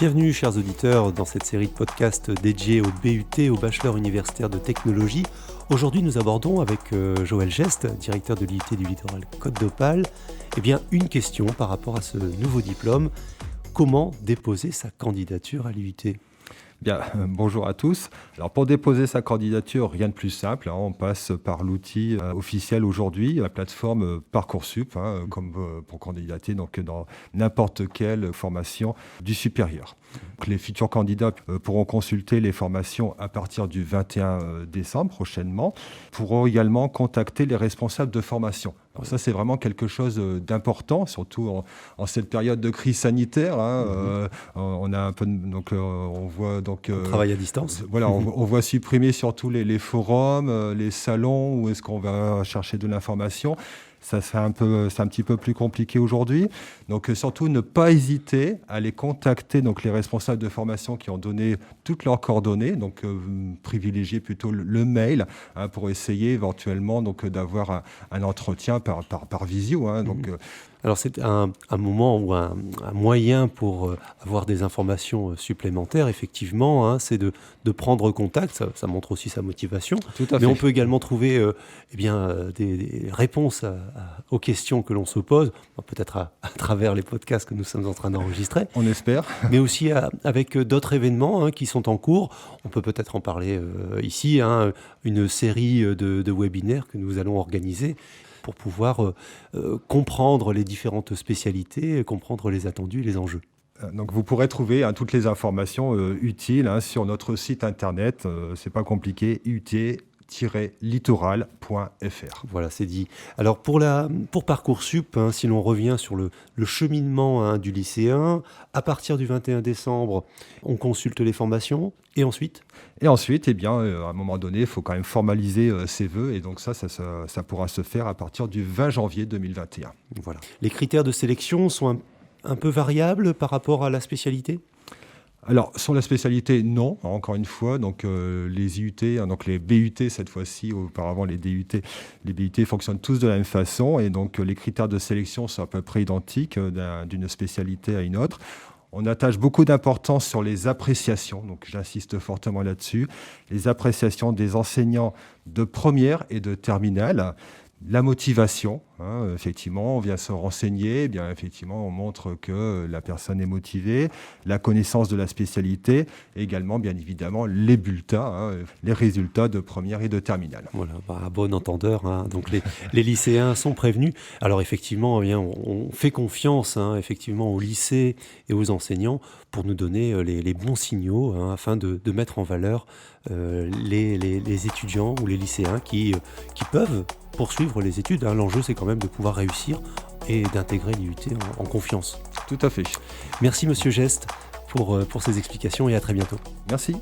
Bienvenue chers auditeurs dans cette série de podcasts dédiés au BUT, au Bachelor universitaire de technologie. Aujourd'hui nous abordons avec Joël Geste, directeur de l'IUT du Littoral Côte d'Opale, une question par rapport à ce nouveau diplôme. Comment déposer sa candidature à l'IUT ? Bonjour à tous. Alors pour déposer sa candidature, rien de plus simple. On passe par l'outil officiel aujourd'hui, la plateforme Parcoursup, comme pour candidater donc, dans n'importe quelle formation du supérieur. Donc, les futurs candidats pourront consulter les formations à partir du 21 décembre prochainement, pourront également contacter les responsables de formation. Alors ça, c'est vraiment quelque chose d'important, surtout en cette période de crise sanitaire. On a un peu, on voit on travaille à distance. Voilà, on voit supprimer surtout les forums, les salons où est-ce qu'on va chercher de l'information. Ça, c'est un petit peu plus compliqué aujourd'hui. Donc, surtout, ne pas hésiter à aller contacter donc, les responsables de formation qui ont donné toutes leurs coordonnées. Donc, privilégier plutôt le mail pour essayer éventuellement donc, d'avoir un entretien par visio. Alors, c'est un moment ou un moyen pour avoir des informations supplémentaires, effectivement, c'est de prendre contact. Ça montre aussi sa motivation. Tout à fait. Mais on peut également trouver des réponses aux questions que l'on se pose, peut-être à travers les podcasts que nous sommes en train d'enregistrer. On espère. Mais aussi avec d'autres événements qui sont en cours. On peut peut-être en parler ici, une série de webinaires que nous allons organiser pour pouvoir comprendre les différentes spécialités, comprendre les attendus et les enjeux. Donc vous pourrez trouver toutes les informations utiles sur notre site internet. C'est pas compliqué, ut-littoral.fr. Voilà, c'est dit. Alors pour Parcoursup, si l'on revient sur le cheminement du lycéen, à partir du 21 décembre, on consulte les formations. Et ensuite, à un moment donné, il faut quand même formaliser ses vœux. Et donc ça pourra se faire à partir du 20 janvier 2021. Voilà. Les critères de sélection sont un peu variables par rapport à la spécialité ? Alors, sur la spécialité, non, encore une fois. Donc, les IUT, donc les BUT cette fois-ci, auparavant les DUT, les BUT fonctionnent tous de la même façon. Et donc, les critères de sélection sont à peu près identiques d'une spécialité à une autre. On attache beaucoup d'importance sur les appréciations, donc j'insiste fortement là-dessus. Les appréciations des enseignants de première et de terminale. La motivation, effectivement, on vient se renseigner, effectivement, on montre que la personne est motivée, la connaissance de la spécialité, et également, bien évidemment, les bulletins, les résultats de première et de terminale. Voilà, à bon entendeur, donc les lycéens sont prévenus. Alors effectivement, on fait confiance effectivement aux lycées et aux enseignants pour nous donner les bons signaux afin de mettre en valeur les étudiants ou les lycéens qui peuvent poursuivre les études. L'enjeu, c'est quand même de pouvoir réussir et d'intégrer l'IUT en confiance. Tout à fait. Merci Monsieur Geste pour ces explications et à très bientôt. Merci.